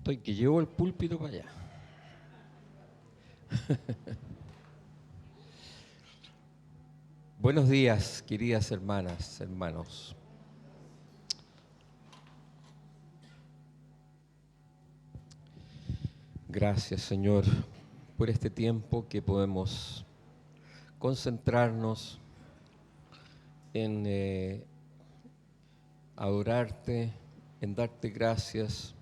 Estoy que llevo el púlpito para allá. Buenos días, queridas hermanas, hermanos. Gracias, Señor, por este tiempo que podemos concentrarnos en adorarte, en darte gracias,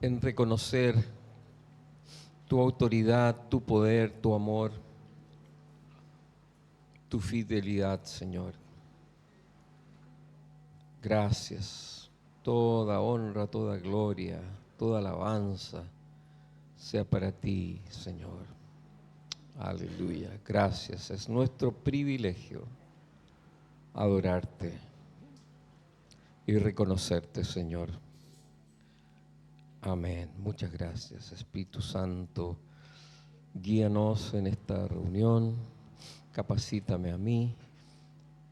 en reconocer tu autoridad, tu poder, tu amor, tu fidelidad, Señor. Gracias. Toda honra, toda gloria, toda alabanza sea para ti, Señor. Aleluya. Gracias. Es nuestro privilegio adorarte y reconocerte, Señor. Amén. Muchas gracias, Espíritu Santo. Guíanos en esta reunión, capacítame a mí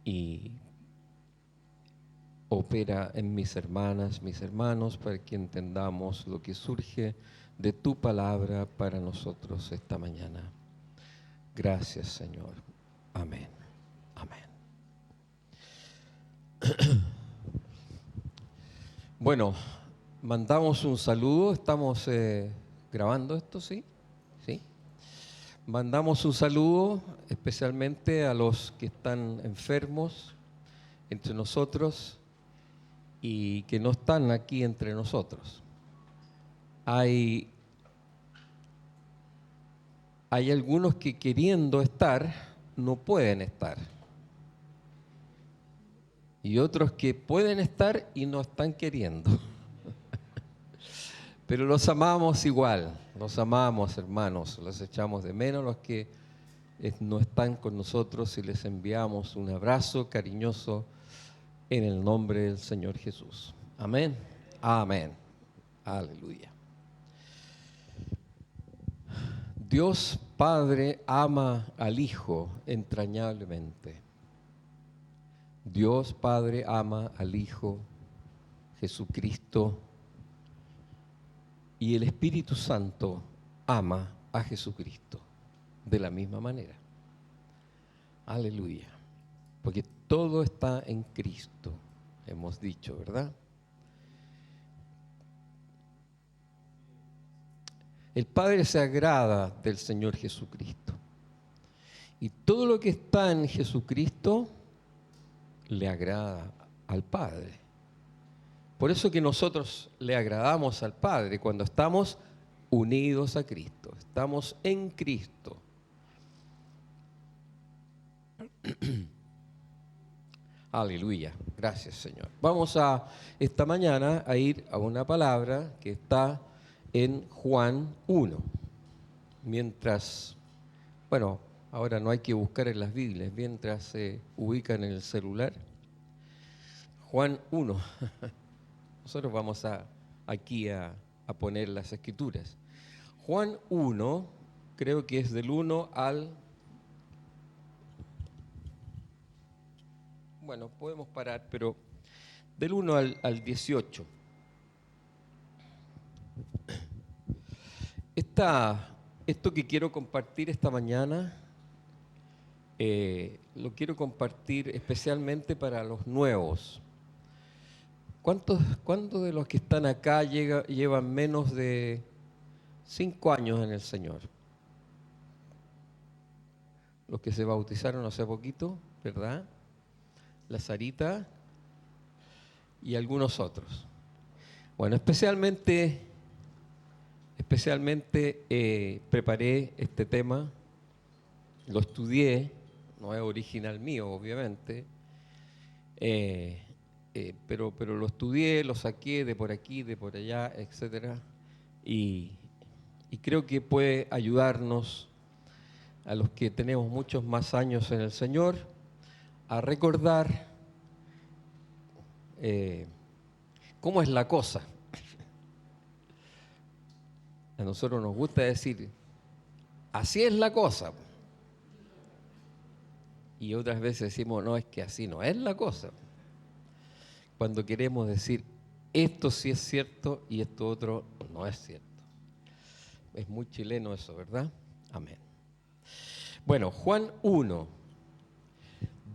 y opera en mis hermanas, mis hermanos, para que entendamos lo que surge de tu palabra para nosotros esta mañana. Gracias, Señor. Amén. Amén. Bueno, mandamos un saludo. Estamos grabando esto, ¿sí? ¿Sí? Mandamos un saludo especialmente a los que están enfermos entre nosotros y que no están aquí entre nosotros. Hay algunos que queriendo estar no pueden estar. Y otros que pueden estar y no están queriendo. Pero los amamos igual, los amamos, hermanos, los echamos de menos los que no están con nosotros y les enviamos un abrazo cariñoso en el nombre del Señor Jesús. Amén. Amén. Aleluya. Dios Padre ama al Hijo entrañablemente. Dios Padre ama al Hijo Jesucristo y el Espíritu Santo ama a Jesucristo de la misma manera. Aleluya. Porque todo está en Cristo, hemos dicho, ¿verdad? El Padre se agrada del Señor Jesucristo. Y todo lo que está en Jesucristo le agrada al Padre. Por eso que nosotros le agradamos al Padre cuando estamos unidos a Cristo, estamos en Cristo. Aleluya, gracias Señor. Vamos esta mañana a ir a una palabra que está en Juan 1. Mientras, bueno, ahora no hay que buscar en las Biblias, mientras se ubican en el celular. Juan 1. Nosotros vamos aquí a poner las escrituras. Juan 1, creo que es del 1 al... Bueno, podemos parar, pero del 1 al 18. Esto que quiero compartir esta mañana, lo quiero compartir especialmente para los nuevos. ¿Cuántos de los que están acá llevan menos de 5 años en el Señor? Los que se bautizaron hace poquito, ¿verdad? La Sarita y algunos otros. Bueno, especialmente preparé este tema, lo estudié, no es original mío, obviamente, pero lo estudié, lo saqué de por aquí, de por allá, etcétera, y creo que puede ayudarnos a los que tenemos muchos más años en el Señor a recordar cómo es la cosa. A nosotros nos gusta decir, así es la cosa. Y otras veces decimos, no, es que así no es la cosa. Cuando queremos decir, esto sí es cierto y esto otro no es cierto. Es muy chileno eso, ¿verdad? Amén. Bueno, Juan 1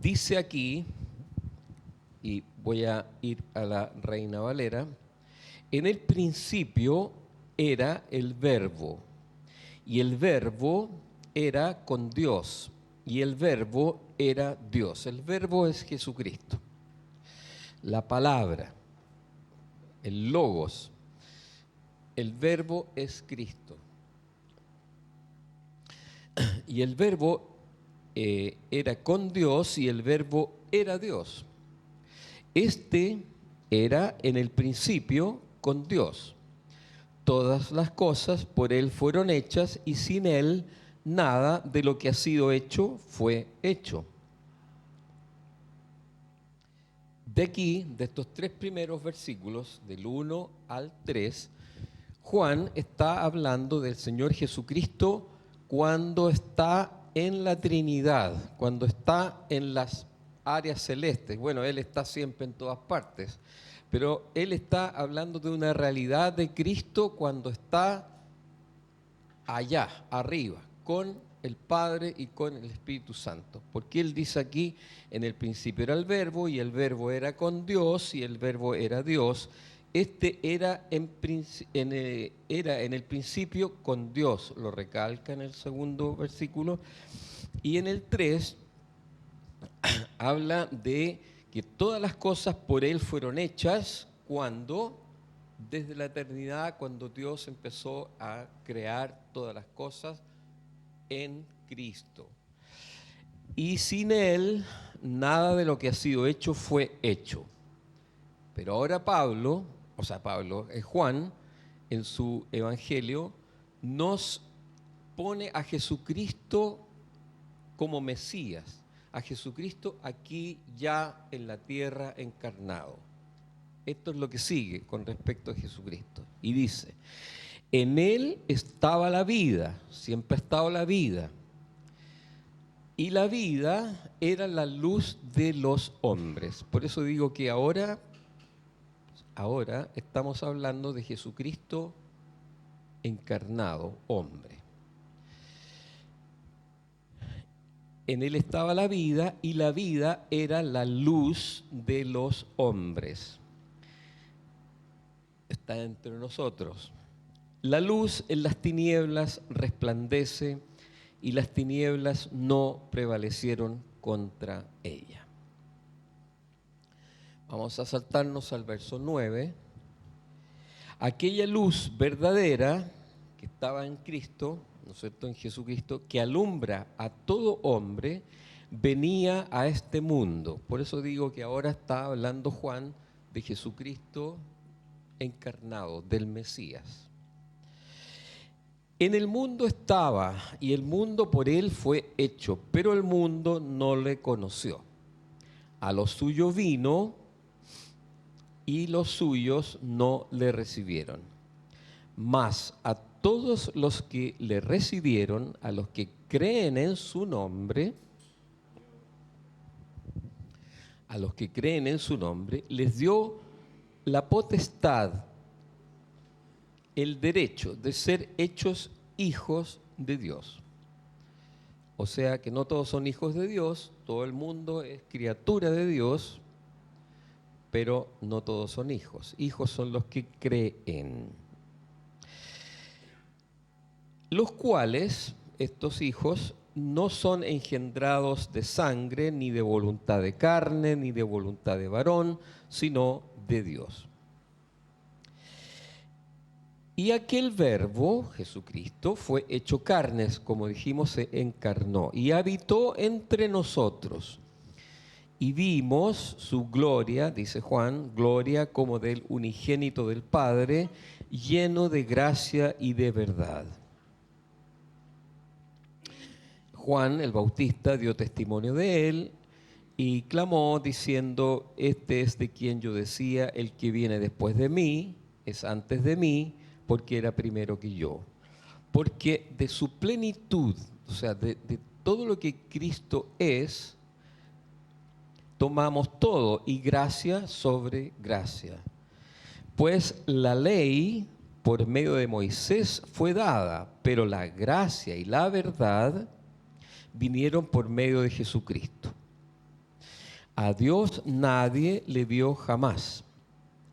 dice aquí, y voy a ir a la Reina Valera, en el principio era el Verbo, y el Verbo era con Dios, y el Verbo era Dios. El Verbo es Jesucristo, la palabra, el Logos. El Verbo es Cristo. Y el Verbo era con Dios y el Verbo era Dios. Este era en el principio con Dios. Todas las cosas por Él fueron hechas y sin Él nada de lo que ha sido hecho fue hecho. De aquí, de estos tres primeros versículos, del 1 al 3, Juan está hablando del Señor Jesucristo cuando está en la Trinidad, cuando está en las áreas celestes. Bueno, Él está siempre en todas partes, pero Él está hablando de una realidad de Cristo cuando está allá, arriba, con el Padre y con el Espíritu Santo. Porque Él dice aquí, en el principio era el Verbo, y el Verbo era con Dios, y el Verbo era Dios. Este era en el principio con Dios, lo recalca en el segundo versículo, y en el 3 habla de que todas las cosas por Él fueron hechas cuando, desde la eternidad, cuando Dios empezó a crear todas las cosas en Cristo. Y sin Él, nada de lo que ha sido hecho fue hecho. Pero ahora Juan, en su evangelio, nos pone a Jesucristo como Mesías, a Jesucristo aquí ya en la tierra encarnado. Esto es lo que sigue con respecto a Jesucristo. Y dice, en Él estaba la vida, siempre ha estado la vida. Y la vida era la luz de los hombres. Por eso digo que ahora estamos hablando de Jesucristo encarnado, hombre. En Él estaba la vida y la vida era la luz de los hombres. Está entre nosotros. La luz en las tinieblas resplandece y las tinieblas no prevalecieron contra ella. Vamos a saltarnos al verso 9. Aquella luz verdadera que estaba en Cristo, ¿no es cierto?, en Jesucristo, que alumbra a todo hombre, venía a este mundo. Por eso digo que ahora está hablando Juan de Jesucristo encarnado, del Mesías. En el mundo estaba, y el mundo por él fue hecho, pero el mundo no le conoció. A lo suyo vino, y los suyos no le recibieron. Mas a todos los que le recibieron, a los que creen en su nombre, les dio la potestad, el derecho de ser hechos hijos de Dios. O sea que no todos son hijos de Dios, todo el mundo es criatura de Dios, pero no todos son hijos. Hijos son los que creen. Los cuales, estos hijos, no son engendrados de sangre, ni de voluntad de carne, ni de voluntad de varón, sino de Dios. Y aquel Verbo, Jesucristo, fue hecho carnes, como dijimos, se encarnó y habitó entre nosotros. Y vimos su gloria, dice Juan, gloria como del unigénito del Padre, lleno de gracia y de verdad. Juan el Bautista dio testimonio de él y clamó diciendo, este es de quien yo decía, el que viene después de mí, es antes de mí, porque era primero que yo. Porque de su plenitud, o sea, de todo lo que Cristo es, tomamos todo, y gracia sobre gracia. Pues la ley por medio de Moisés fue dada, pero la gracia y la verdad vinieron por medio de Jesucristo. A Dios nadie le vio jamás.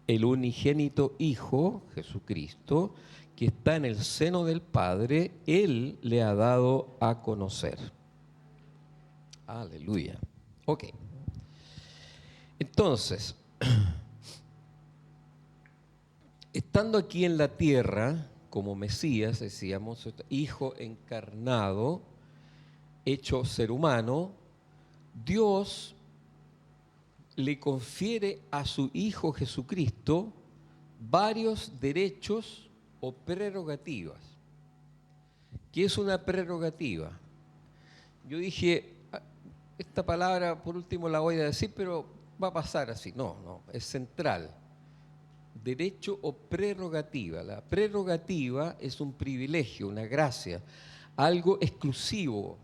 El unigénito Hijo, Jesucristo, que está en el seno del Padre, Él le ha dado a conocer. Aleluya. Ok. Entonces, estando aquí en la tierra, como Mesías, decíamos, Hijo encarnado, hecho ser humano, Dios le confiere a su Hijo Jesucristo varios derechos o prerrogativas. ¿Qué es una prerrogativa? Yo dije, esta palabra por último la voy a decir, pero va a pasar así. No, es central. Derecho o prerrogativa. La prerrogativa es un privilegio, una gracia, algo exclusivo,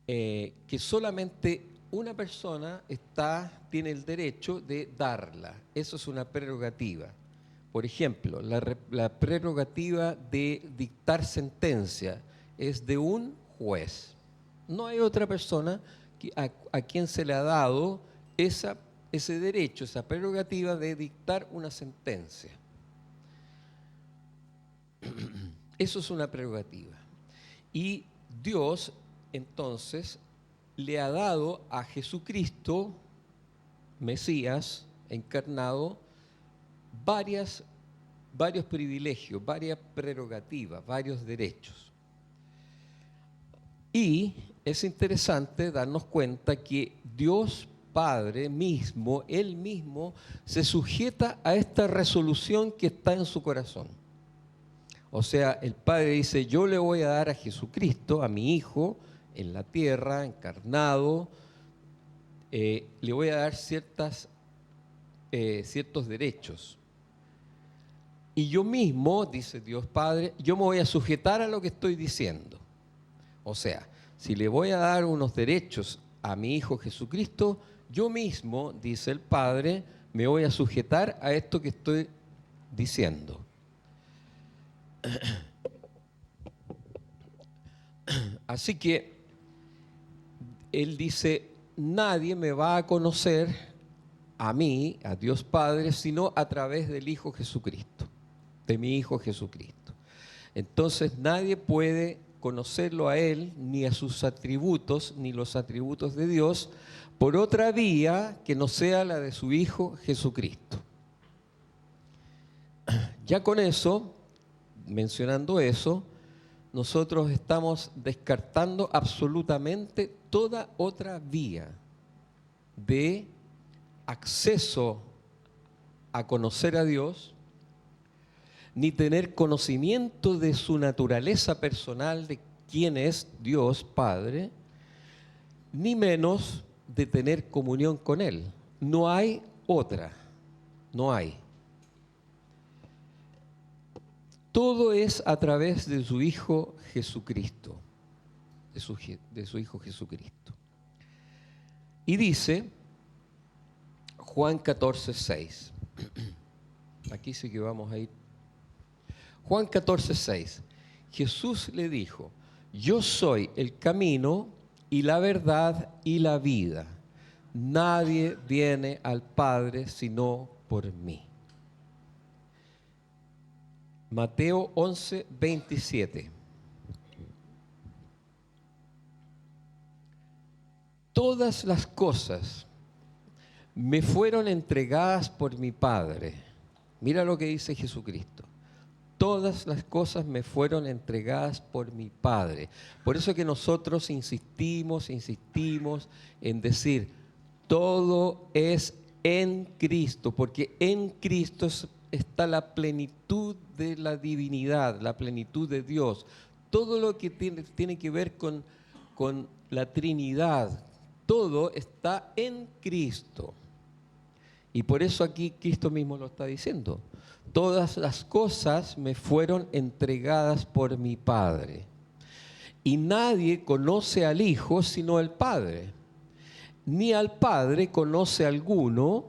que solamente una persona tiene el derecho de darla. Eso es una prerrogativa. Por ejemplo, la prerrogativa de dictar sentencia es de un juez. No hay otra persona a quien se le ha dado ese derecho, esa prerrogativa de dictar una sentencia. Eso es una prerrogativa. Y Dios, entonces, le ha dado a Jesucristo, Mesías, encarnado, varios privilegios, varias prerrogativas, varios derechos. Y es interesante darnos cuenta que Dios Padre mismo, Él mismo, se sujeta a esta resolución que está en su corazón. O sea, el Padre dice, yo le voy a dar a Jesucristo, a mi Hijo, en la tierra, encarnado, le voy a dar ciertos derechos. Y yo mismo, dice Dios Padre, yo me voy a sujetar a lo que estoy diciendo. O sea, si le voy a dar unos derechos a mi Hijo Jesucristo, yo mismo, dice el Padre, me voy a sujetar a esto que estoy diciendo. Así que Él dice, nadie me va a conocer a mí, a Dios Padre, sino a través del Hijo Jesucristo, de mi Hijo Jesucristo. Entonces nadie puede conocerlo a Él, ni a sus atributos, ni los atributos de Dios, por otra vía que no sea la de su Hijo Jesucristo. Ya con eso, mencionando eso, nosotros estamos descartando absolutamente toda otra vía de acceso a conocer a Dios, ni tener conocimiento de su naturaleza personal, de quién es Dios Padre, ni menos de tener comunión con Él. No hay otra, no hay. Todo es a través de su Hijo Jesucristo, de su Hijo Jesucristo. Y dice Juan 14:6. Aquí sí que vamos a ir. Juan 14:6. Jesús le dijo, yo soy el camino y la verdad y la vida. Nadie viene al Padre sino por mí. Mateo 11:27. Todas las cosas me fueron entregadas por mi Padre. Mira lo que dice Jesucristo. Todas las cosas me fueron entregadas por mi Padre. Por eso que nosotros insistimos en decir, todo es en Cristo, porque en Cristo está la plenitud de la divinidad, la plenitud de Dios. Todo lo que tiene que ver con la Trinidad, todo está en Cristo. Y por eso aquí Cristo mismo lo está diciendo. Todas las cosas me fueron entregadas por mi Padre. Y nadie conoce al Hijo sino el Padre. Ni al Padre conoce alguno,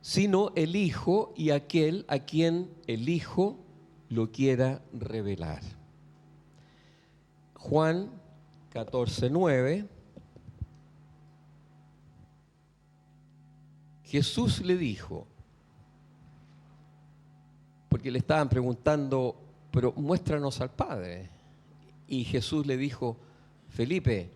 sino el Hijo y aquel a quien el Hijo lo quiera revelar. Juan 14:9. Jesús le dijo, porque le estaban preguntando, pero muéstranos al Padre. Y Jesús le dijo, Felipe,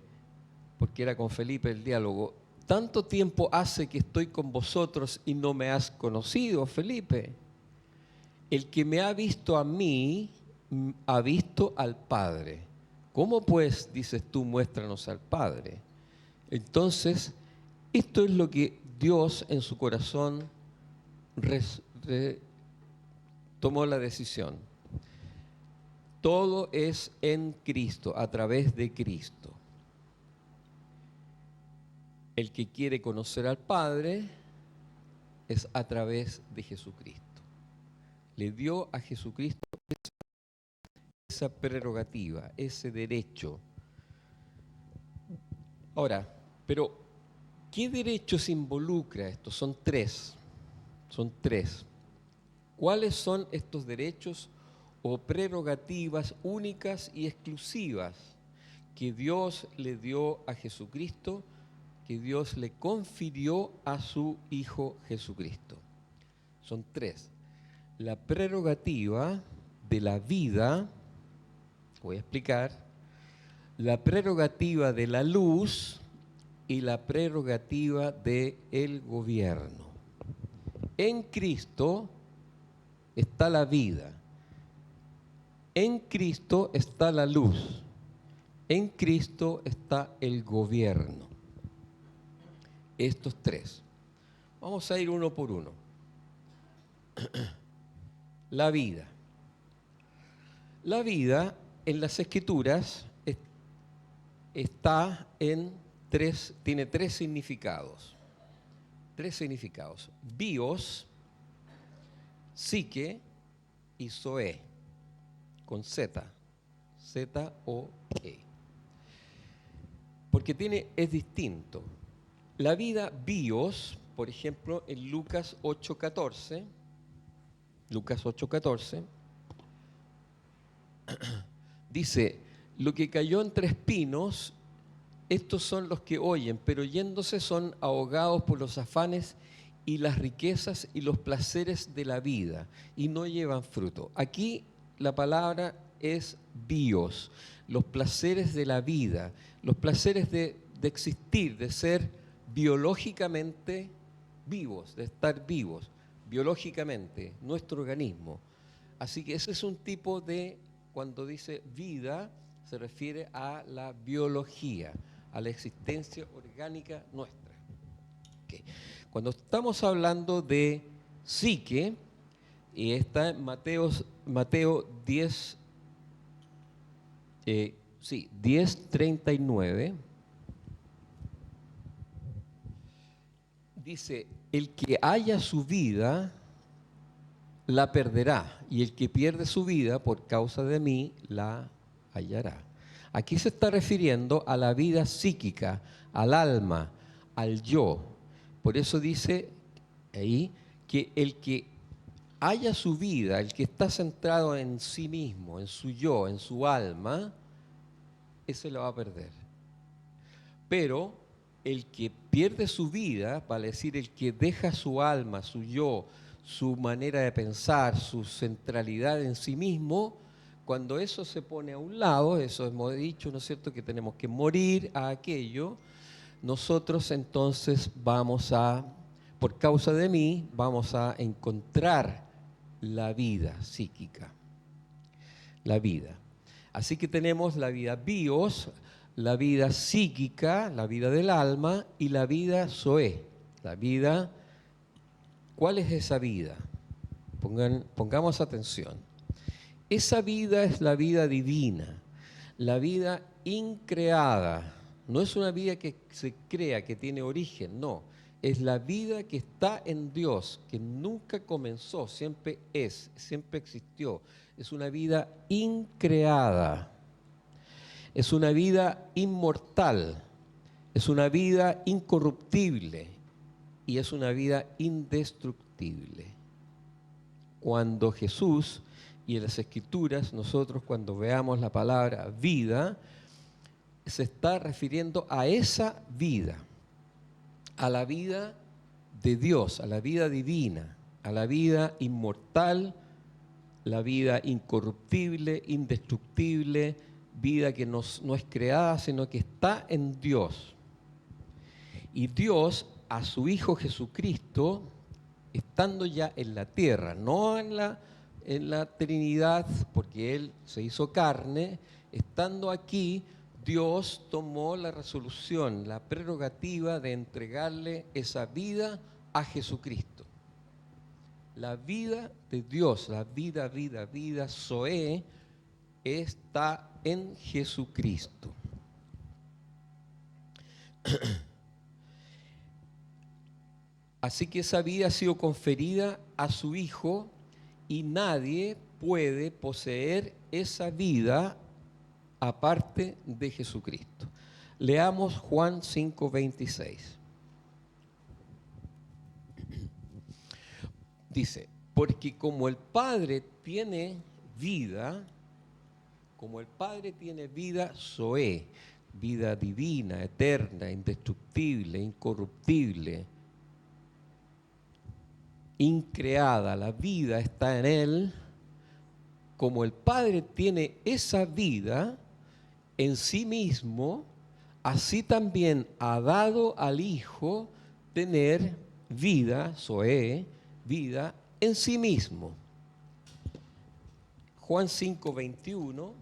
porque era con Felipe el diálogo, ¿tanto tiempo hace que estoy con vosotros y no me has conocido, Felipe? El que me ha visto a mí, ha visto al Padre. ¿Cómo pues, dices tú, muéstranos al Padre? Entonces, esto es lo que Dios en su corazón tomó la decisión. Todo es en Cristo, a través de Cristo. El que quiere conocer al Padre es a través de Jesucristo. Le dio a Jesucristo esa prerrogativa, ese derecho. Ahora, pero ¿qué derechos involucra esto? Son tres. ¿Cuáles son estos derechos o prerrogativas únicas y exclusivas que Dios le dio a Jesucristo, que Dios le confirió a su Hijo Jesucristo? Son tres. La prerrogativa de la vida, voy a explicar, la prerrogativa de la luz y la prerrogativa del gobierno. En Cristo está la vida, en Cristo está la luz, en Cristo está el gobierno. Estos tres. Vamos a ir uno por uno. La vida. La vida en las Escrituras está tiene tres significados. Bios, psique y zoe, con Z, Z-O-E. Porque es distinto. La vida bios, por ejemplo, en Lucas 8:14, dice, lo que cayó entre espinos, estos son los que oyen, pero yéndose son ahogados por los afanes y las riquezas y los placeres de la vida, y no llevan fruto. Aquí la palabra es bios, los placeres de la vida, los placeres de existir, de ser biológicamente vivos, de estar vivos, biológicamente, nuestro organismo. Así que ese es un tipo de, cuando dice vida, se refiere a la biología, a la existencia orgánica nuestra. Okay. Cuando estamos hablando de psique, y está en Mateo 10, 10:39, dice, el que haya su vida, la perderá, y el que pierde su vida por causa de mí, la hallará. Aquí se está refiriendo a la vida psíquica, al alma, al yo. Por eso dice ahí que el que haya su vida, el que está centrado en sí mismo, en su yo, en su alma, ese lo va a perder. Pero el que pierde su vida, vale decir, el que deja su alma, su yo, su manera de pensar, su centralidad en sí mismo, cuando eso se pone a un lado, eso hemos dicho, ¿no es cierto?, que tenemos que morir a aquello, nosotros entonces por causa de mí, vamos a encontrar la vida psíquica, la vida. Así que tenemos la vida bios, la vida psíquica, la vida del alma, y la vida zoe, la vida. ¿Cuál es esa vida? Pongamos atención. Esa vida es la vida divina, la vida increada. No es una vida que se crea, que tiene origen, no. Es la vida que está en Dios, que nunca comenzó, siempre es, siempre existió. Es una vida increada. Es una vida inmortal. Es una vida incorruptible. y es una vida indestructible. Cuando Jesús y en las Escrituras, nosotros cuando veamos la palabra vida, se está refiriendo a esa vida, a la vida de Dios, a la vida divina, a la vida inmortal, la vida incorruptible, indestructible, vida que no es creada, sino que está en Dios. Y Dios, a su Hijo Jesucristo, estando ya en la tierra, no en la Trinidad, porque Él se hizo carne, estando aquí, Dios tomó la resolución, la prerrogativa de entregarle esa vida a Jesucristo. La vida de Dios, la vida, Zoé, está en Jesucristo. Así que esa vida ha sido conferida a su Hijo y nadie puede poseer esa vida aparte de Jesucristo. Leamos Juan 5:26. Dice, porque como el Padre tiene vida, Zoé, vida divina, eterna, indestructible, incorruptible, increada, la vida está en Él, como el Padre tiene esa vida en sí mismo, así también ha dado al Hijo tener vida, Zoé, vida en sí mismo. Juan 5:21.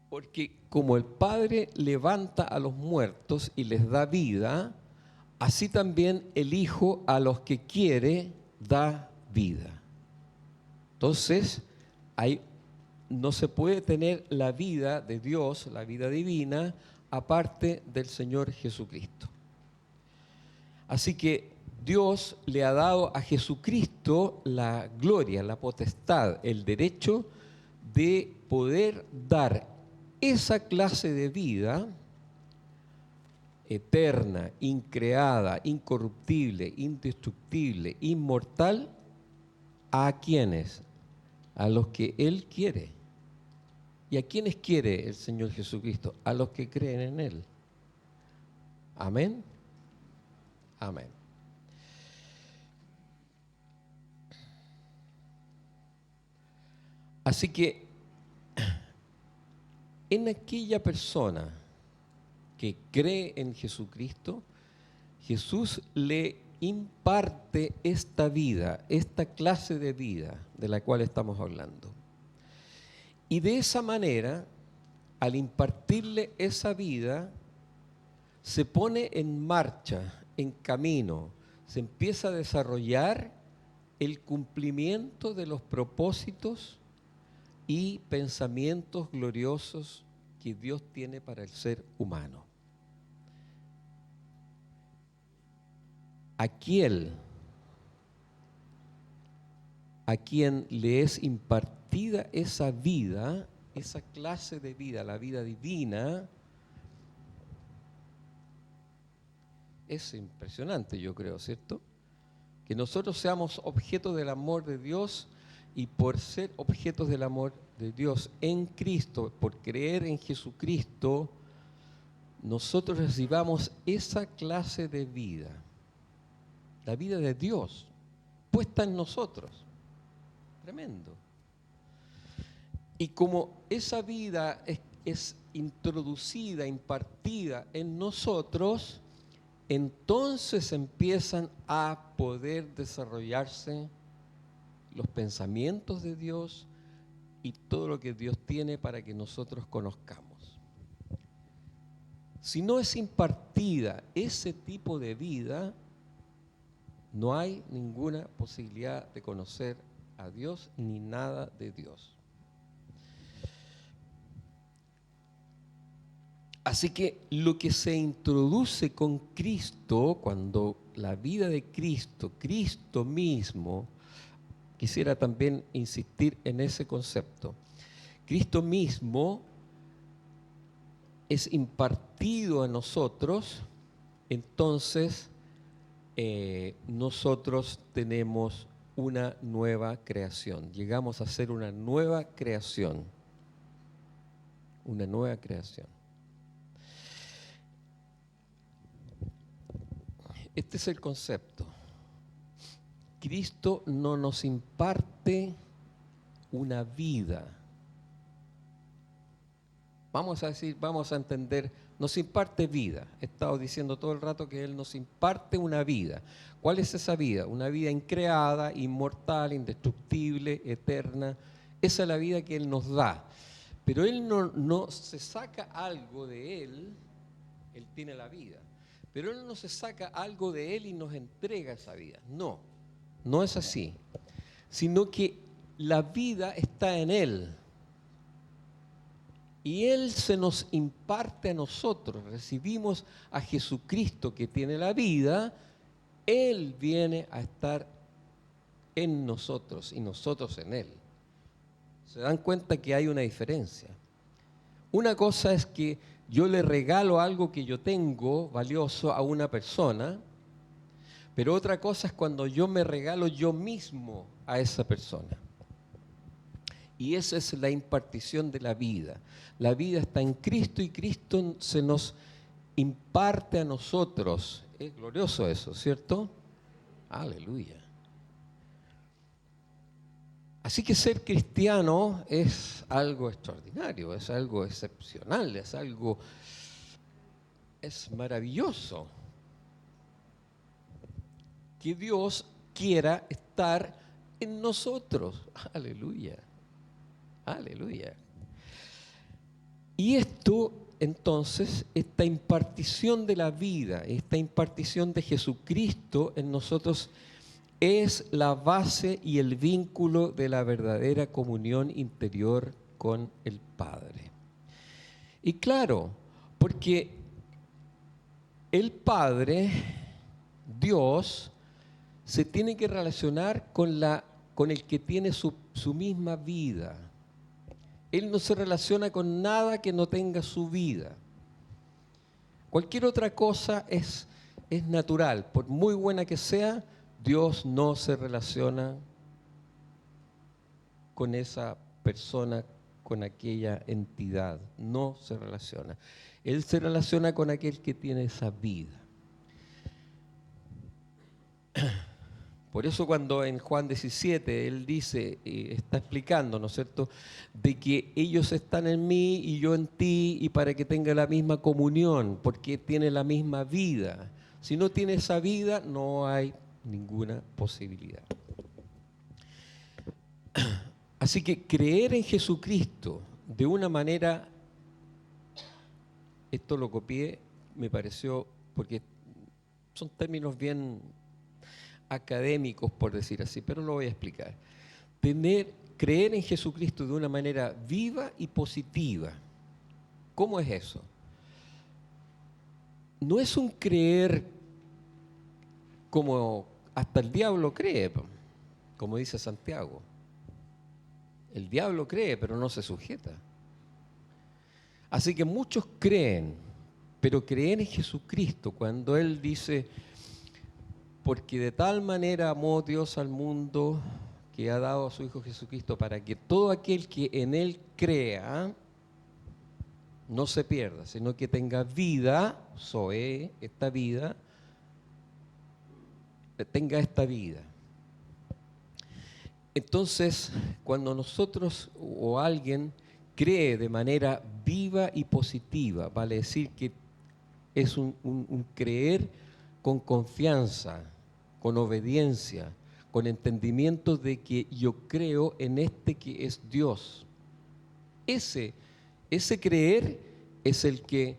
Porque como el Padre levanta a los muertos y les da vida, así también el Hijo a los que quiere da vida. Entonces, no se puede tener la vida de Dios, la vida divina, aparte del Señor Jesucristo. Así que Dios le ha dado a Jesucristo la gloria, la potestad, el derecho de poder dar esa clase de vida eterna, increada, incorruptible, indestructible, inmortal, ¿a quiénes? A los que Él quiere. ¿Y a quiénes quiere el Señor Jesucristo? A los que creen en Él. Amén. Amén. Así que en aquella persona que cree en Jesucristo, Jesús le imparte esta vida, esta clase de vida de la cual estamos hablando. Y de esa manera, al impartirle esa vida, se pone en marcha, en camino, se empieza a desarrollar el cumplimiento de los propósitos y pensamientos gloriosos que Dios tiene para el ser humano. A quien le es impartida esa vida, esa clase de vida, la vida divina, es impresionante, yo creo, ¿cierto? Que nosotros seamos objetos del amor de Dios y por ser objetos del amor de Dios en Cristo, por creer en Jesucristo, nosotros recibamos esa clase de vida, la vida de Dios, puesta en nosotros. Tremendo. Y como esa vida es introducida, impartida en nosotros, entonces empiezan a poder desarrollarse los pensamientos de Dios y todo lo que Dios tiene para que nosotros conozcamos. Si no es impartida ese tipo de vida, no hay ninguna posibilidad de conocer a Dios ni nada de Dios. Así que lo que se introduce con Cristo, cuando la vida de Cristo, Cristo mismo, quisiera también insistir en ese concepto, Cristo mismo es impartido a nosotros, entonces nosotros tenemos una nueva creación. Llegamos a ser una nueva creación. Una nueva creación. Este es el concepto. Cristo no nos imparte una vida. Vamos a decir, vamos a entender, nos imparte vida. He estado diciendo todo el rato que Él nos imparte una vida. ¿Cuál es esa vida? Una vida increada, inmortal, indestructible, eterna. Esa es la vida que Él nos da. Pero Él no se saca algo de Él tiene la vida. Pero Él no se saca algo de Él y nos entrega esa vida. No, no es así. Sino que la vida está en Él. Y Él se nos imparte a nosotros. Recibimos a Jesucristo que tiene la vida. Él viene a estar en nosotros y nosotros en Él. ¿Se dan cuenta que hay una diferencia? Una cosa es que yo le regalo algo que yo tengo valioso a una persona, pero otra cosa es cuando yo me regalo yo mismo a esa persona. Y esa es la impartición de la vida. La vida está en Cristo y Cristo se nos imparte a nosotros. Es glorioso eso, ¿cierto? Aleluya. Así que ser cristiano es algo extraordinario, es algo excepcional, es maravilloso. Que Dios quiera estar en nosotros. Aleluya. Aleluya. Y esto, entonces, esta impartición de la vida, esta impartición de Jesucristo en nosotros es la base y el vínculo de la verdadera comunión interior con el Padre. Y claro, porque el Padre, Dios, se tiene que relacionar con el que tiene su misma vida. Él no se relaciona con nada que no tenga su vida. Cualquier otra cosa es natural. Por muy buena que sea, Dios no se relaciona con esa persona, con aquella entidad. No se relaciona. Él se relaciona con aquel que tiene esa vida. Por eso cuando en Juan 17 Él dice, está explicando, ¿no es cierto?, de que ellos están en mí y yo en ti y para que tenga la misma comunión, porque tiene la misma vida. Si no tiene esa vida, no hay ninguna posibilidad. Así que creer en Jesucristo de una manera, esto lo copié, me pareció, porque son términos bien académicos, por decir así, pero lo voy a explicar. Creer en Jesucristo de una manera viva y positiva. ¿Cómo es eso? No es un creer como hasta el diablo cree, como dice Santiago. El diablo cree, pero no se sujeta. Así que muchos creen, pero creen en Jesucristo cuando Él dice, porque de tal manera amó Dios al mundo que ha dado a su Hijo Jesucristo para que todo aquel que en Él crea no se pierda, sino que tenga vida, Zoe, esta vida, tenga esta vida. Entonces, cuando nosotros o alguien cree de manera viva y positiva, vale decir que es un creer con confianza, con obediencia, con entendimiento de que yo creo en este que es Dios. Ese creer es el que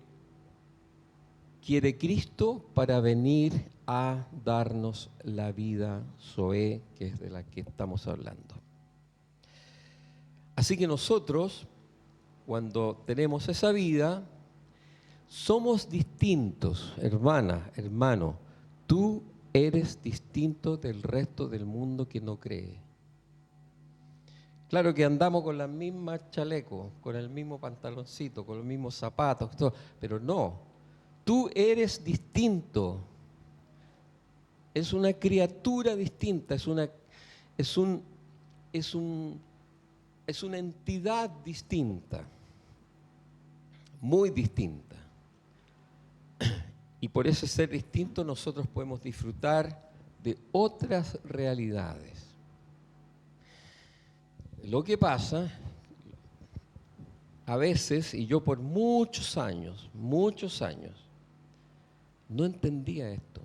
quiere Cristo para venir a darnos la vida Zoe, que es de la que estamos hablando. Así que nosotros, cuando tenemos esa vida, somos distintos, hermana, hermano. Tú eres distinto del resto del mundo que no cree. Claro que andamos con las mismas chalecos, con el mismo pantaloncito, con los mismos zapatos, todo, pero no. Tú eres distinto. Es una criatura distinta, es una entidad distinta, muy distinta. Y por ese ser distinto nosotros podemos disfrutar de otras realidades. Lo que pasa, a veces, y yo por muchos años, no entendía esto.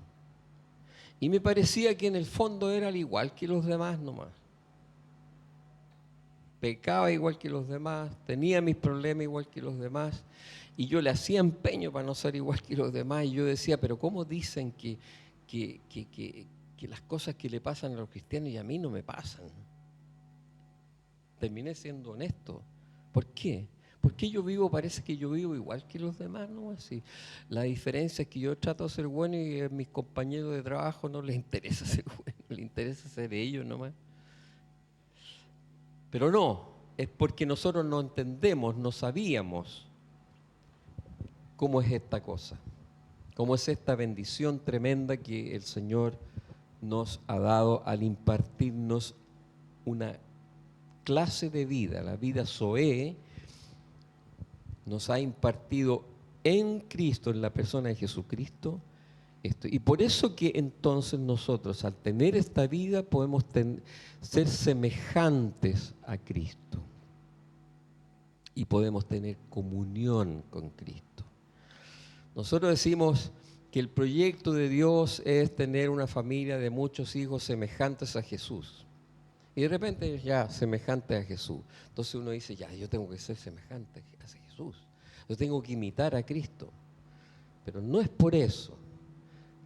Y me parecía que en el fondo era al igual que los demás nomás. Pecaba igual que los demás, tenía mis problemas igual que los demás, y yo le hacía empeño para no ser igual que los demás, y yo decía, pero ¿cómo dicen que las cosas que le pasan a los cristianos y a mí no me pasan? Terminé siendo honesto. ¿Por qué? Porque parece que yo vivo igual que los demás, ¿no? Así. La diferencia es que yo trato de ser bueno y a mis compañeros de trabajo no les interesa ser bueno, les interesa ser ellos nomás. Pero no, es porque nosotros no entendemos, no sabíamos cómo es esta cosa, cómo es esta bendición tremenda que el Señor nos ha dado al impartirnos una clase de vida, la vida Zoé, nos ha impartido en Cristo, en la persona de Jesucristo, esto. Y por eso que entonces nosotros, al tener esta vida, podemos ser semejantes a Cristo y podemos tener comunión con Cristo. Nosotros decimos que el proyecto de Dios es tener una familia de muchos hijos semejantes a Jesús. Y de repente ya semejante a Jesús. Entonces uno dice, ya, yo tengo que ser semejante a Jesús. Yo tengo que imitar a Cristo. Pero no es por eso.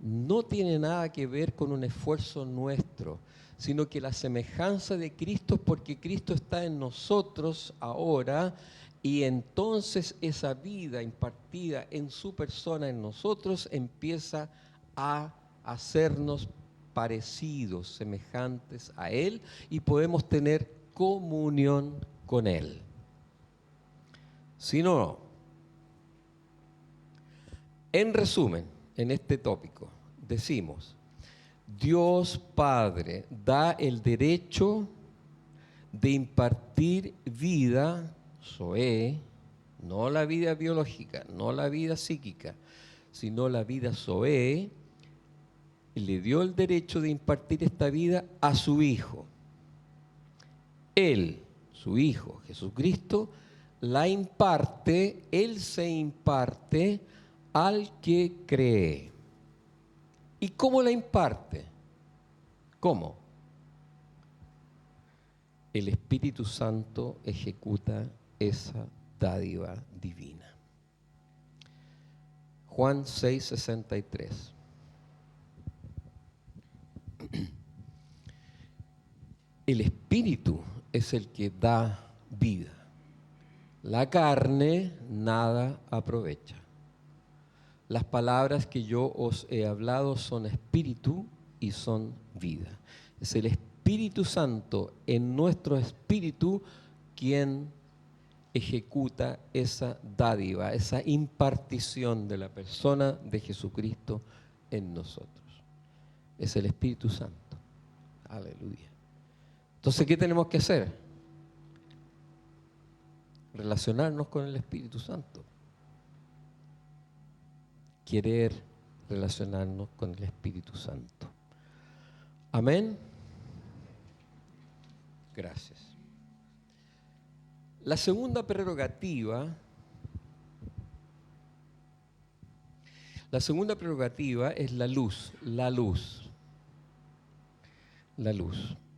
No tiene nada que ver con un esfuerzo nuestro, sino que la semejanza de Cristo es porque Cristo está en nosotros ahora, y entonces esa vida impartida en su persona, en nosotros, empieza a hacernos parecidos, semejantes a Él, y podemos tener comunión con Él. Si no, en resumen, en este tópico, decimos, Dios Padre da el derecho de impartir vida, Zoé, no la vida biológica, no la vida psíquica, sino la vida Zoé, y le dio el derecho de impartir esta vida a su Hijo. Él, su Hijo, Jesucristo, la imparte, Él se imparte al que cree. ¿Y cómo la imparte? ¿Cómo? El Espíritu Santo ejecuta esa dádiva divina. Juan 6:63. El Espíritu es el que da vida. La carne nada aprovecha. Las palabras que yo os he hablado son espíritu y son vida. Es el Espíritu Santo en nuestro espíritu quien ejecuta esa dádiva, esa impartición de la persona de Jesucristo en nosotros. Es el Espíritu Santo. Aleluya. Entonces, ¿qué tenemos que hacer? Relacionarnos con el Espíritu Santo. Querer relacionarnos con el Espíritu Santo. Amén. Gracias. La segunda prerrogativa es la luz. La luz.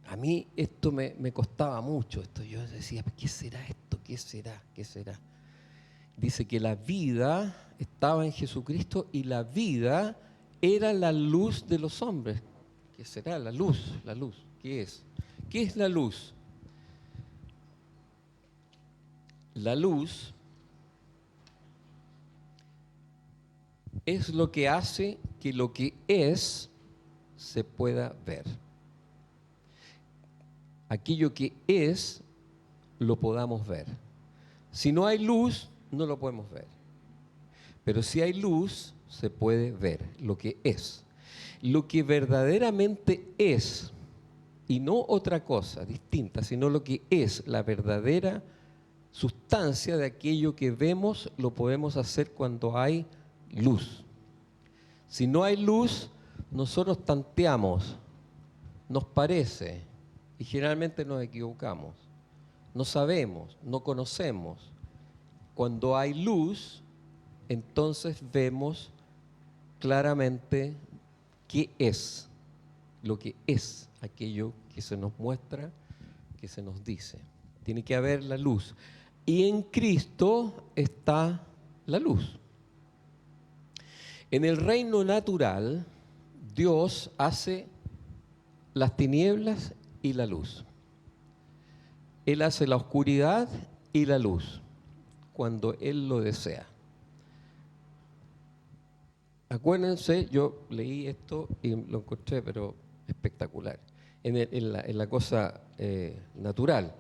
A mí esto me costaba mucho. Yo decía, ¿qué será esto? ¿Qué será? Dice que la vida estaba en Jesucristo y la vida era la luz de los hombres. ¿Qué será? La luz. ¿Qué es? ¿Qué es la luz? La luz es lo que hace que lo que es se pueda ver. Aquello que es lo podamos ver. Si no hay luz, no lo podemos ver. Pero si hay luz, se puede ver lo que es. Lo que verdaderamente es, y no otra cosa distinta, sino lo que es la verdadera sustancia de aquello que vemos, lo podemos hacer cuando hay luz. Si no hay luz, nosotros tanteamos, nos parece, y generalmente nos equivocamos. No sabemos, no conocemos. Cuando hay luz, entonces vemos claramente qué es, lo que es aquello que se nos muestra, que se nos dice. Tiene que haber la luz. Y en Cristo está la luz. En el reino natural, Dios hace las tinieblas y la luz. Él hace la oscuridad y la luz, cuando Él lo desea. Acuérdense, yo leí esto y lo encontré, pero espectacular, en la cosa natural.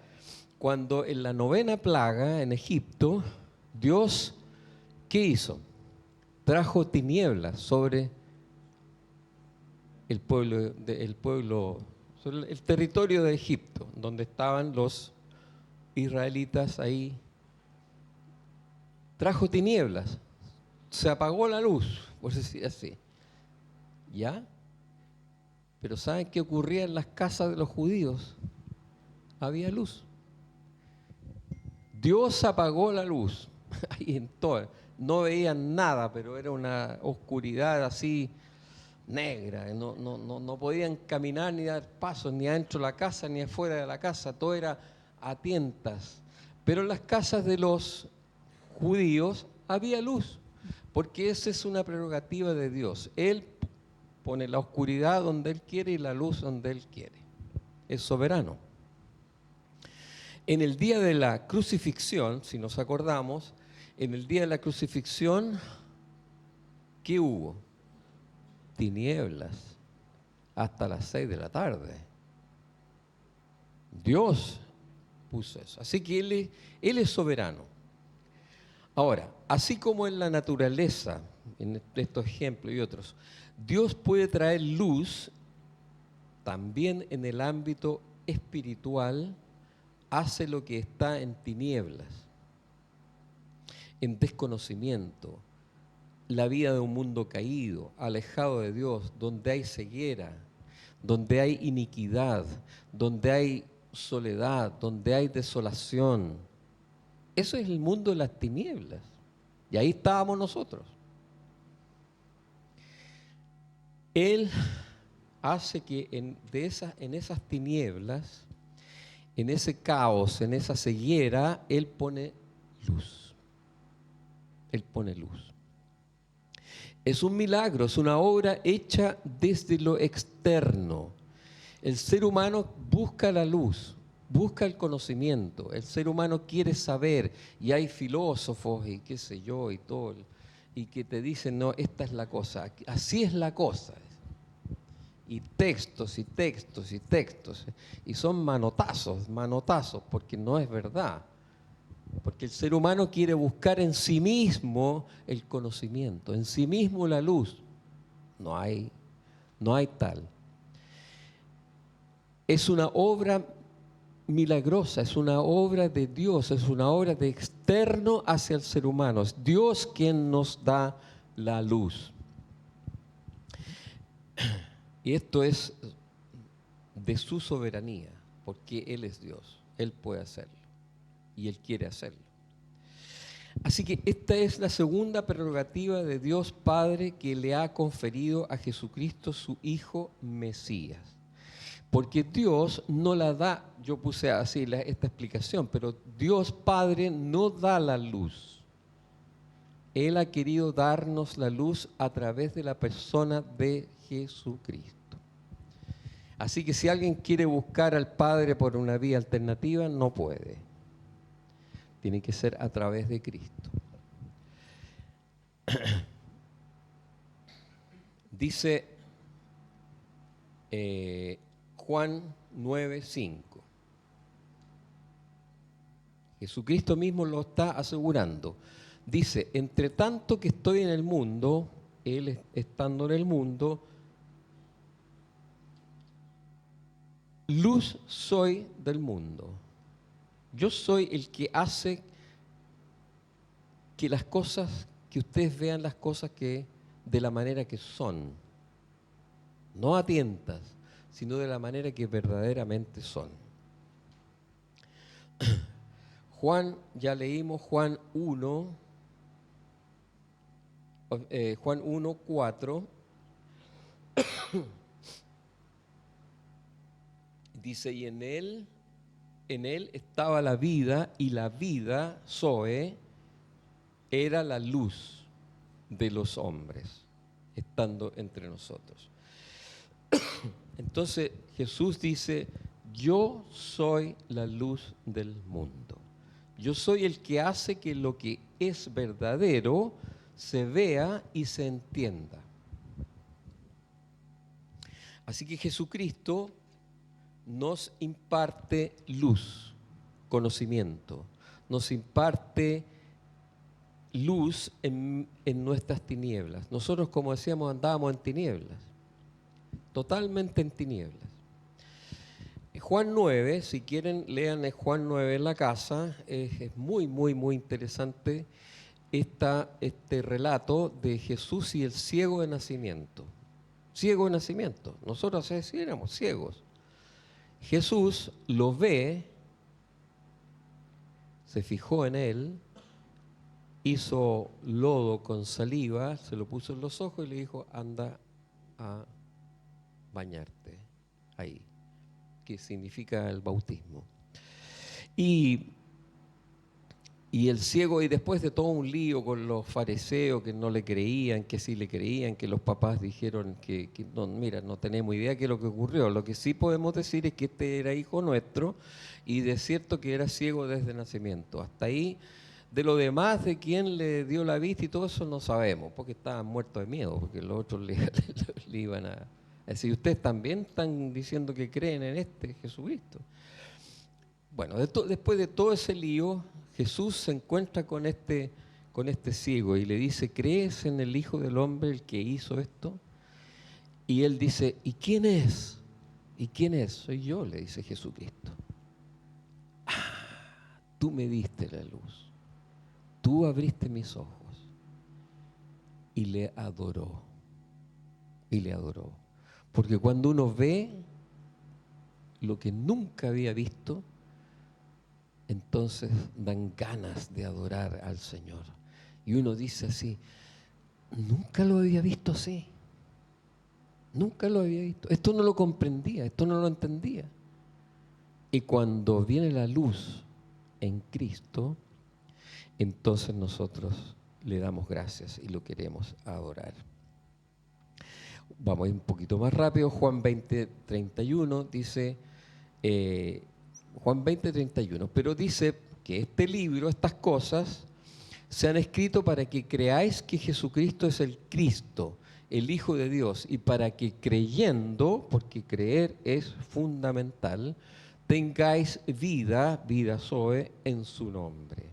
Cuando en la 9ª plaga en Egipto, Dios, ¿qué hizo? Trajo tinieblas sobre el pueblo, sobre el territorio de Egipto, donde estaban los israelitas ahí. Trajo tinieblas, se apagó la luz, por decir así. ¿Ya? Pero ¿saben qué ocurría en las casas de los judíos? Había luz. Dios apagó la luz. Ahí en todo. No veían nada, pero era una oscuridad así negra. No podían caminar ni dar pasos, ni adentro de la casa, ni afuera de la casa. Todo era a tientas. Pero en las casas de los judíos había luz, porque esa es una prerrogativa de Dios. Él pone la oscuridad donde Él quiere y la luz donde Él quiere. Es soberano. En el día de la crucifixión, si nos acordamos, en el día de la crucifixión, ¿qué hubo? Tinieblas hasta las 6 de la tarde. Dios puso eso. Así que Él es soberano. Ahora, así como en la naturaleza, en estos ejemplos y otros, Dios puede traer luz, también en el ámbito espiritual hace lo que está en tinieblas, en desconocimiento, la vida de un mundo caído, alejado de Dios, donde hay ceguera, donde hay iniquidad, donde hay soledad, donde hay desolación. Eso es el mundo de las tinieblas. Y ahí estábamos nosotros. Él hace que en esas tinieblas, en ese caos, en esa ceguera, Él pone luz. Él pone luz. Es un milagro, es una obra hecha desde lo externo. El ser humano busca la luz, busca el conocimiento. El ser humano quiere saber, y hay filósofos y qué sé yo y todo, y que te dicen, no, esta es la cosa, así es la cosa. Y textos y textos y textos, y son manotazos, porque no es verdad. Porque el ser humano quiere buscar en sí mismo el conocimiento, en sí mismo la luz. No hay tal. Es una obra milagrosa, es una obra de Dios, es una obra de externo hacia el ser humano. Es Dios quien nos da la luz. Y esto es de su soberanía, porque Él es Dios, Él puede hacerlo y Él quiere hacerlo. Así que esta es la segunda prerrogativa de Dios Padre que le ha conferido a Jesucristo, su Hijo Mesías. Porque Dios no la da, yo puse así esta explicación, pero Dios Padre no da la luz. Él ha querido darnos la luz a través de la persona de Jesucristo. Así que si alguien quiere buscar al Padre por una vía alternativa, no puede. Tiene que ser a través de Cristo. Dice Juan 9:5. Jesucristo mismo lo está asegurando. Dice, entre tanto que estoy en el mundo, Él estando en el mundo, luz soy del mundo. Yo soy el que hace que las cosas, que ustedes vean las cosas que de la manera que son. No a tientas, sino de la manera que verdaderamente son. Juan, ya leímos Juan 1, Juan 1, 4. Dice, y en él estaba la vida, y la vida, Zoe, era la luz de los hombres, estando entre nosotros. Entonces Jesús dice, yo soy la luz del mundo. Yo soy el que hace que lo que es verdadero se vea y se entienda. Así que Jesucristo nos imparte luz, conocimiento, nos imparte luz en nuestras tinieblas. Nosotros, como decíamos, andábamos en tinieblas, totalmente en tinieblas. Juan 9, si quieren, lean Juan 9 en la casa, es muy, muy, muy interesante este relato de Jesús y el ciego de nacimiento. Ciego de nacimiento, nosotros así éramos ciegos. Jesús lo ve, se fijó en él, hizo lodo con saliva, se lo puso en los ojos y le dijo, anda a bañarte ahí, que significa el bautismo. Y el ciego, y después de todo un lío con los fariseos que no le creían, que sí le creían, que los papás dijeron que no, mira, no tenemos idea de qué es lo que ocurrió. Lo que sí podemos decir es que este era hijo nuestro y de cierto que era ciego desde nacimiento. Hasta ahí, de lo demás, de quién le dio la vista y todo eso no sabemos, porque estaban muertos de miedo, porque los otros le iban a decir, ustedes también están diciendo que creen en este Jesucristo. Bueno, después de todo ese lío, Jesús se encuentra con este ciego y le dice, ¿crees en el Hijo del Hombre, el que hizo esto? Y él dice, ¿y quién es? ¿Y quién es? Soy yo, le dice Jesucristo. Tú me diste la luz, tú abriste mis ojos. Y le adoró, y le adoró. Porque cuando uno ve lo que nunca había visto, entonces dan ganas de adorar al Señor. Y uno dice así, nunca lo había visto así. Nunca lo había visto. Esto no lo comprendía, esto no lo entendía. Y cuando viene la luz en Cristo, entonces nosotros le damos gracias y lo queremos adorar. Vamos a ir un poquito más rápido. Juan 20, 31 dice... Juan 20, 31, pero dice que este libro, estas cosas, se han escrito para que creáis que Jesucristo es el Cristo, el Hijo de Dios, y para que creyendo, porque creer es fundamental, tengáis vida, vida Zoe, en su nombre.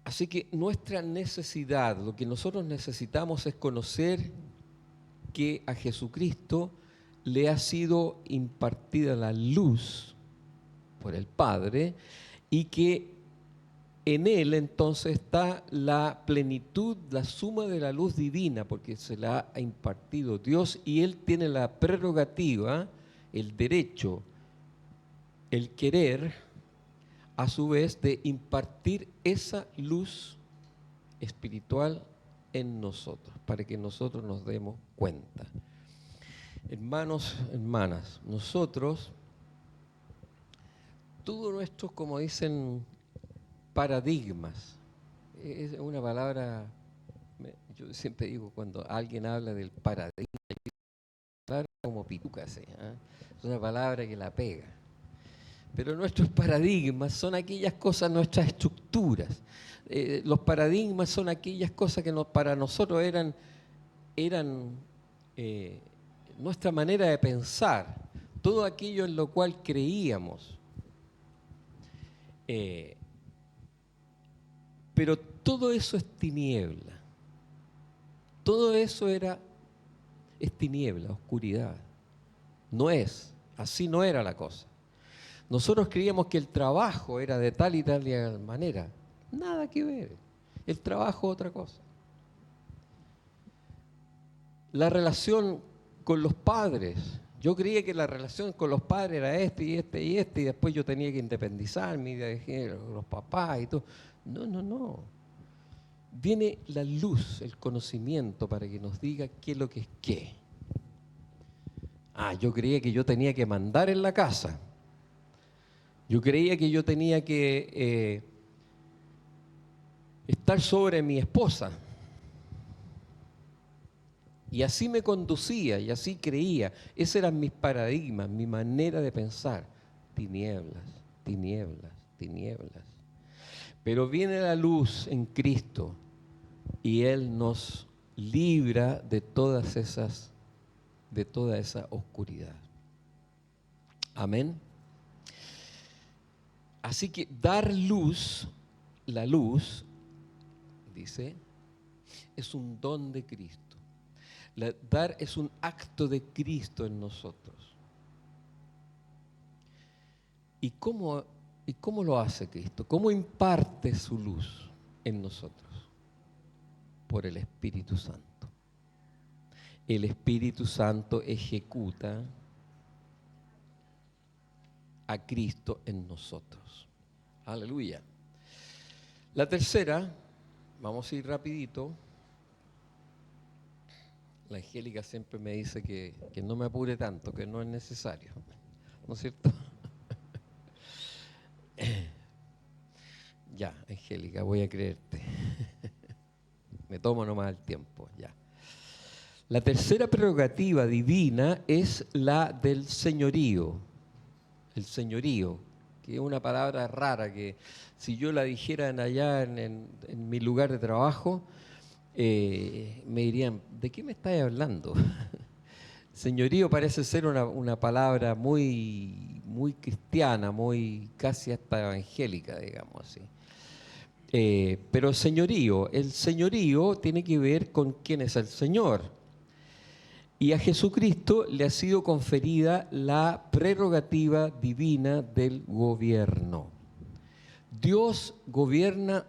Así que nuestra necesidad, lo que nosotros necesitamos es conocer que a Jesucristo le ha sido impartida la luz por el Padre y que en Él entonces está la plenitud, la suma de la luz divina, porque se la ha impartido Dios y Él tiene la prerrogativa, el derecho, el querer, a su vez, de impartir esa luz espiritual en nosotros, para que nosotros nos demos cuenta. Hermanos, hermanas, nosotros, todos nuestros, como dicen, paradigmas, es una palabra, yo siempre digo, cuando alguien habla del paradigma, es una palabra como pituca, ¿sí? Es una palabra que la pega. Pero nuestros paradigmas son aquellas cosas, nuestras estructuras. Los paradigmas son aquellas cosas que para nosotros eran nuestra manera de pensar, todo aquello en lo cual creíamos. Pero todo eso es tiniebla. Todo eso es tiniebla, oscuridad. Así no era la cosa. Nosotros creíamos que el trabajo era de tal y tal manera. Nada que ver. El trabajo es otra cosa. La relación con los padres. Yo creía que la relación con los padres era y después yo tenía que independizarme y dejé los papás y todo. No. Viene la luz, el conocimiento para que nos diga qué es lo que es qué. Yo creía que yo tenía que mandar en la casa. Yo creía que yo tenía que estar sobre mi esposa. Y así me conducía y así creía. Esos eran mis paradigmas, mi manera de pensar. Tinieblas, tinieblas, tinieblas. Pero viene la luz en Cristo y Él nos libra de toda esa oscuridad. Amén. Así que dar luz, la luz, dice, es un don de Cristo. Dar es un acto de Cristo en nosotros. ¿Y cómo lo hace Cristo? ¿Cómo imparte su luz en nosotros? Por el Espíritu Santo. El Espíritu Santo ejecuta a Cristo en nosotros. Aleluya. La tercera, vamos a ir rapidito. La Angélica siempre me dice que no me apure tanto, que no es necesario. ¿No es cierto? Ya, Angélica, voy a creerte. Me tomo nomás el tiempo, ya. La tercera prerrogativa divina es la del señorío. El señorío, que es una palabra rara que si yo la dijera allá en mi lugar de trabajo, me dirían, ¿de qué me estás hablando? Señorío parece ser una palabra muy, muy cristiana, muy casi hasta evangélica, digamos así. Pero el señorío tiene que ver con quién es el Señor. Y a Jesucristo le ha sido conferida la prerrogativa divina del gobierno. Dios gobierna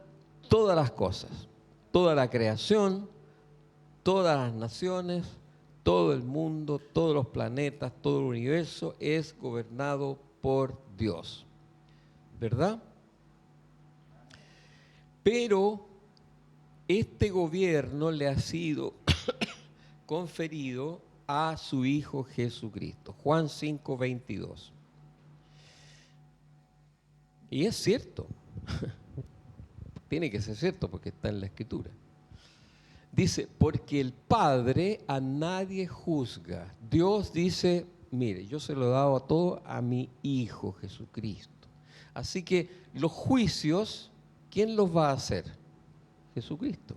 todas las cosas, toda la creación, todas las naciones, todo el mundo, todos los planetas, todo el universo es gobernado por Dios. ¿Verdad? Pero este gobierno le ha sido conferido a su Hijo Jesucristo. Juan 5:22. Y es cierto. Tiene que ser cierto porque está en la Escritura. Dice, porque el Padre a nadie juzga. Dios dice, mire, yo se lo he dado a todo a mi Hijo Jesucristo. Así que los juicios, ¿quién los va a hacer? Jesucristo.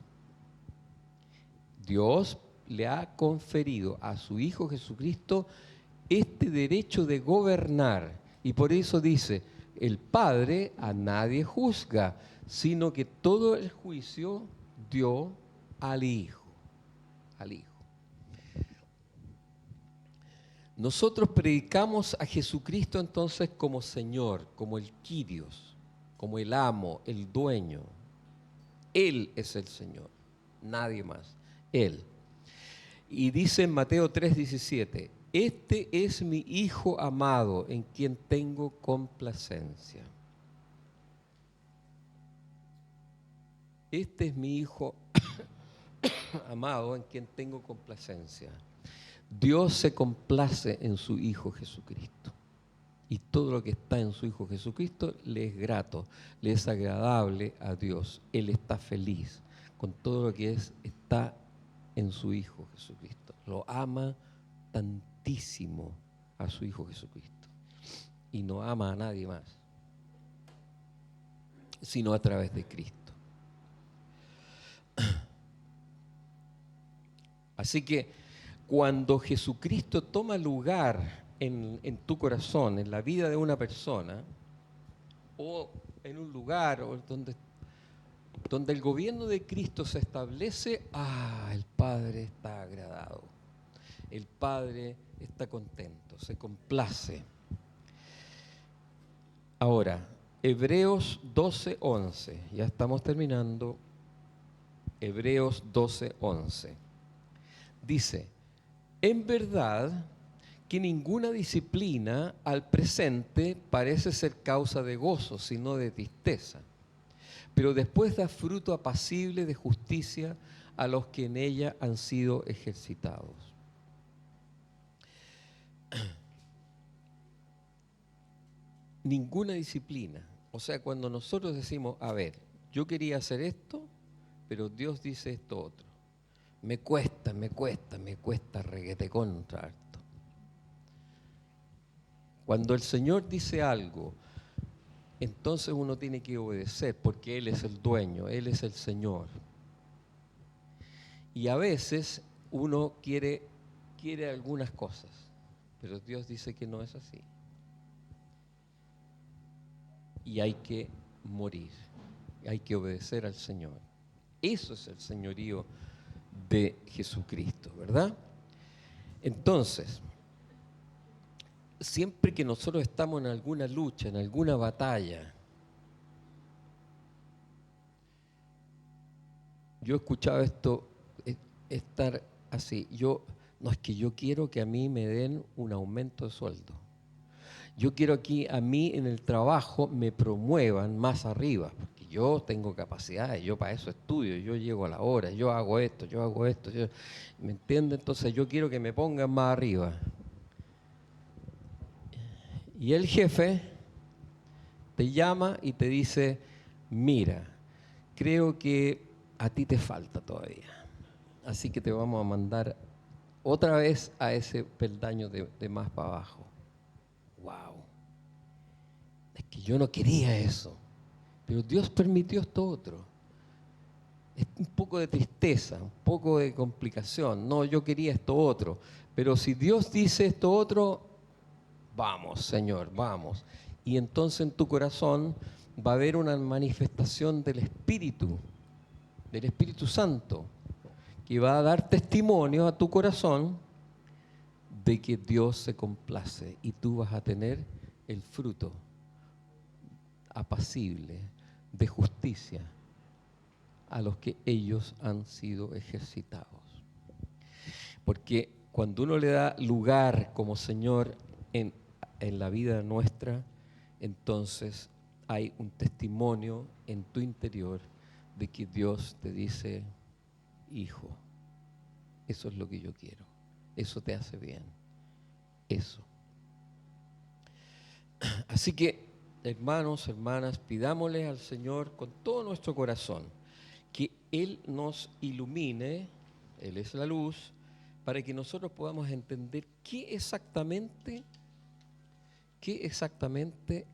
Dios le ha conferido a su Hijo Jesucristo este derecho de gobernar. Y por eso dice, el Padre a nadie juzga, sino que todo el juicio dio al Hijo. Al Hijo. Nosotros predicamos a Jesucristo entonces como Señor, como el Kyrios, como el amo, el dueño. Él es el Señor, nadie más. Él. Y dice en Mateo 3:17, este es mi Hijo amado en quien tengo complacencia. Este es mi Hijo amado en quien tengo complacencia. Dios se complace en su Hijo Jesucristo. Y todo lo que está en su Hijo Jesucristo le es grato, le es agradable a Dios. Él está feliz con todo lo que está en su Hijo Jesucristo. Lo ama tantísimo a su Hijo Jesucristo. Y no ama a nadie más, sino a través de Cristo. Así que cuando Jesucristo toma lugar en tu corazón, en la vida de una persona, o en un lugar o donde el gobierno de Cristo se establece, el Padre está agradado, el Padre está contento, se complace. Ahora, Hebreos 12:11, ya estamos terminando. Hebreos 12:11 dice: en verdad que ninguna disciplina al presente parece ser causa de gozo, sino de tristeza, pero después da fruto apacible de justicia a los que en ella han sido ejercitados. Ninguna disciplina. O sea, cuando nosotros decimos, a ver, yo quería hacer esto, pero Dios dice esto otro. Me cuesta reguete contra harto. Cuando el Señor dice algo, entonces uno tiene que obedecer, porque Él es el dueño, Él es el Señor. Y a veces uno quiere algunas cosas, pero Dios dice que no es así. Y hay que morir, hay que obedecer al Señor. Eso es el señorío de Jesucristo, ¿verdad? Entonces, siempre que nosotros estamos en alguna lucha, en alguna batalla, yo escuchaba esto, estar así, no es que yo quiero que a mí me den un aumento de sueldo. Yo quiero que a mí en el trabajo me promuevan más arriba, porque yo tengo capacidades, yo para eso estudio, yo llego a la hora, yo hago esto, ¿me entiende? Entonces yo quiero que me pongan más arriba. Y el jefe te llama y te dice, mira, creo que a ti te falta todavía, así que te vamos a mandar otra vez a ese peldaño de más para abajo. ¡Wow! Es que yo no quería eso, pero Dios permitió esto otro. Es un poco de tristeza, un poco de complicación. No, yo quería esto otro, pero si Dios dice esto otro, vamos, Señor, vamos. Y entonces en tu corazón va a haber una manifestación del Espíritu Santo, que va a dar testimonio a tu corazón de que Dios se complace y tú vas a tener el fruto apacible de justicia a los que ellos han sido ejercitados. Porque cuando uno le da lugar como Señor en la vida nuestra, entonces hay un testimonio en tu interior de que Dios te dice, hijo, eso es lo que yo quiero, eso te hace bien, eso. Así que, hermanos, hermanas, pidámosle al Señor con todo nuestro corazón que Él nos ilumine, Él es la luz, para que nosotros podamos entender qué exactamente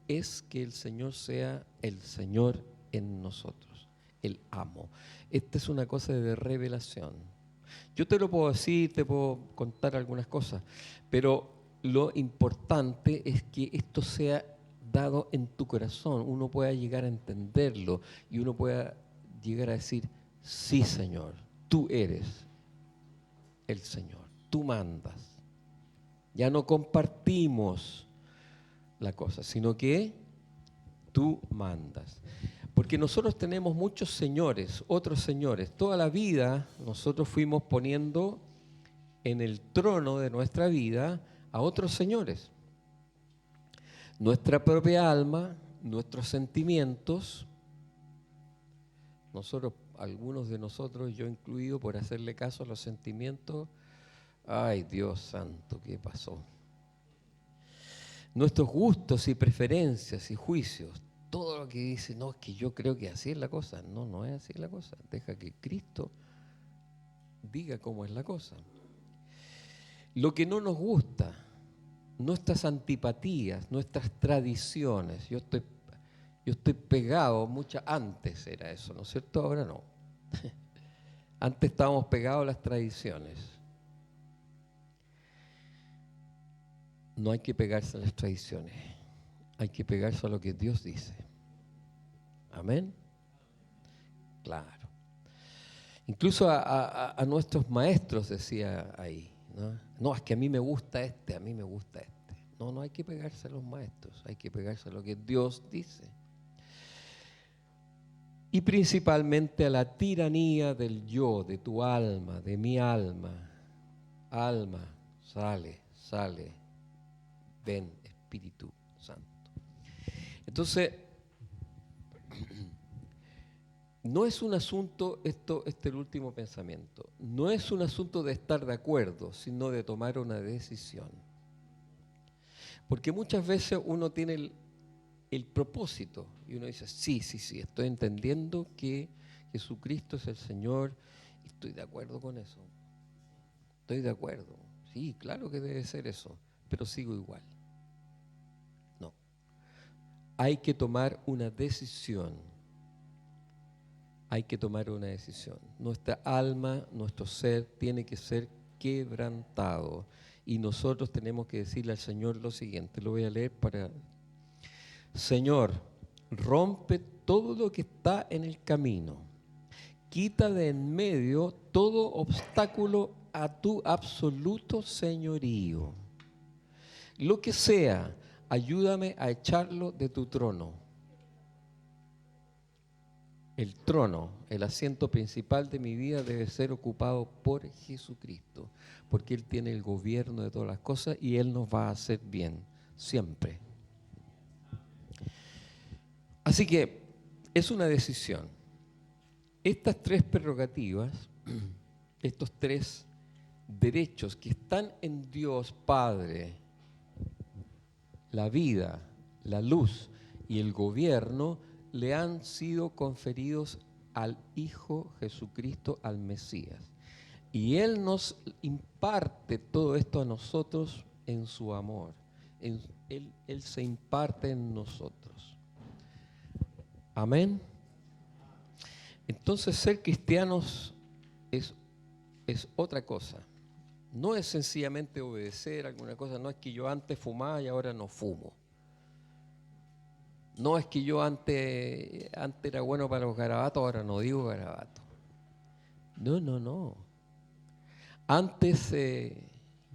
es que el Señor sea el Señor en nosotros, el amo. Esta es una cosa de revelación. Yo te lo puedo decir, te puedo contar algunas cosas, pero lo importante es que esto sea dado en tu corazón, uno pueda llegar a entenderlo y uno pueda llegar a decir, sí, Señor, tú eres el Señor, tú mandas. Ya no compartimos la cosa, sino que tú mandas. Porque nosotros tenemos muchos señores, otros señores. Toda la vida nosotros fuimos poniendo en el trono de nuestra vida a otros señores. Nuestra propia alma, nuestros sentimientos, algunos de nosotros, yo incluido, por hacerle caso a los sentimientos, ay Dios santo, ¿qué pasó? Nuestros gustos y preferencias y juicios, todo lo que dice, no, es que yo creo que así es la cosa. No, no es así la cosa. Deja que Cristo diga cómo es la cosa. Lo que no nos gusta, nuestras antipatías, nuestras tradiciones. Yo estoy pegado, antes era eso, ¿no es cierto? Ahora no. Antes estábamos pegados a las tradiciones. no hay que pegarse a las tradiciones, hay que pegarse a lo que Dios dice. Amén. Claro. Incluso a nuestros maestros decía ahí, ¿no? No, es que a mí me gusta este, a mí me gusta este. No, no hay que pegarse a los maestros, hay que pegarse a lo que Dios dice. Y principalmente a la tiranía del yo, de tu alma, de mi alma. Alma, sale, sale, ven, Espíritu Santo. Entonces, no es un asunto, este es el último pensamiento, no es un asunto de estar de acuerdo, sino de tomar una decisión. Porque muchas veces uno tiene el propósito y uno dice, sí, estoy entendiendo que Jesucristo es el Señor y estoy de acuerdo con eso. Estoy de acuerdo. Sí, claro que debe ser eso, pero sigo igual. No. Hay que tomar una decisión. Hay que tomar una decisión. Nuestra alma, nuestro ser tiene que ser quebrantado. Y nosotros tenemos que decirle al Señor lo siguiente. Lo voy a leer para... Señor, rompe todo lo que está en el camino. Quita de en medio todo obstáculo a tu absoluto señorío. Lo que sea, ayúdame a echarlo de tu trono. El trono, el asiento principal de mi vida debe ser ocupado por Jesucristo, porque Él tiene el gobierno de todas las cosas y Él nos va a hacer bien, siempre. Así que es una decisión. Estas tres prerrogativas, estos tres derechos que están en Dios Padre, la vida, la luz y el gobierno, le han sido conferidos al Hijo Jesucristo, al Mesías. Y Él nos imparte todo esto a nosotros en su amor. Él se imparte en nosotros. Amén. Entonces ser cristianos es otra cosa. No es sencillamente obedecer alguna cosa. No es que yo antes fumaba y ahora no fumo. No es que yo antes era bueno para los garabatos, ahora no digo garabato. No. Antes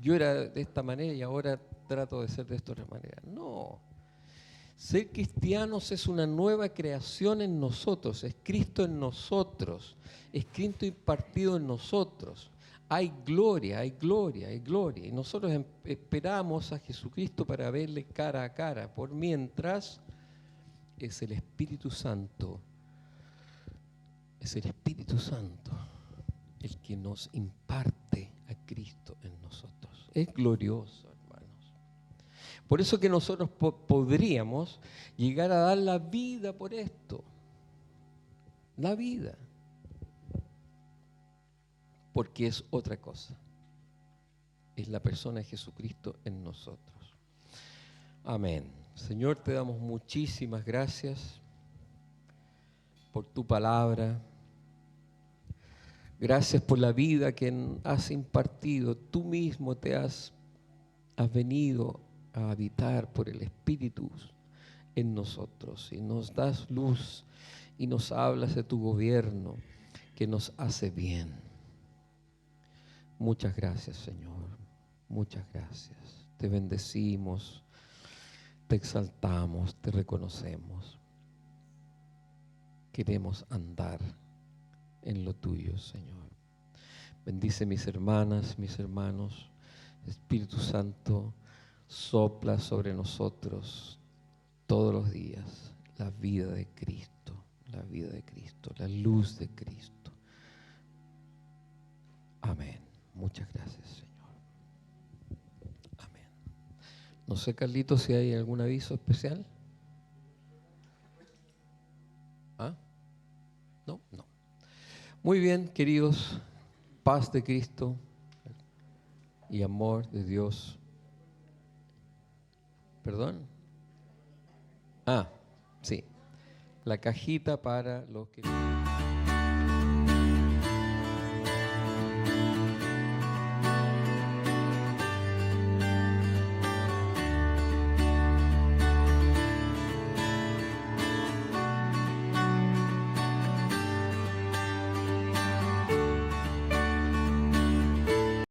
yo era de esta manera y ahora trato de ser de esta otra manera. No. Ser cristianos es una nueva creación en nosotros, es Cristo en nosotros, es Cristo impartido en nosotros. Hay gloria, hay gloria, hay gloria. Y nosotros esperamos a Jesucristo para verle cara a cara. Por mientras, es el Espíritu Santo, el que nos imparte a Cristo en nosotros. Es glorioso, hermanos. Por eso que nosotros podríamos llegar a dar la vida por esto. La vida. Porque es otra cosa. Es la persona de Jesucristo en nosotros. Amén. Señor, te damos muchísimas gracias por tu palabra. Gracias por la vida que has impartido. Tú mismo te has venido a habitar por el Espíritu en nosotros y nos das luz y nos hablas de tu gobierno que nos hace bien. Muchas gracias, Señor. Muchas gracias. Te bendecimos, te exaltamos, te reconocemos. Queremos andar en lo tuyo, Señor. Bendice mis hermanas, mis hermanos. Espíritu Santo, sopla sobre nosotros todos los días la vida de Cristo, la vida de Cristo, la luz de Cristo. Amén. Muchas gracias, Señor. Amén. No sé, Carlito, si hay algún aviso especial. ¿Ah? No. Muy bien, queridos, paz de Cristo y amor de Dios. ¿Perdón? Sí. La cajita para los que...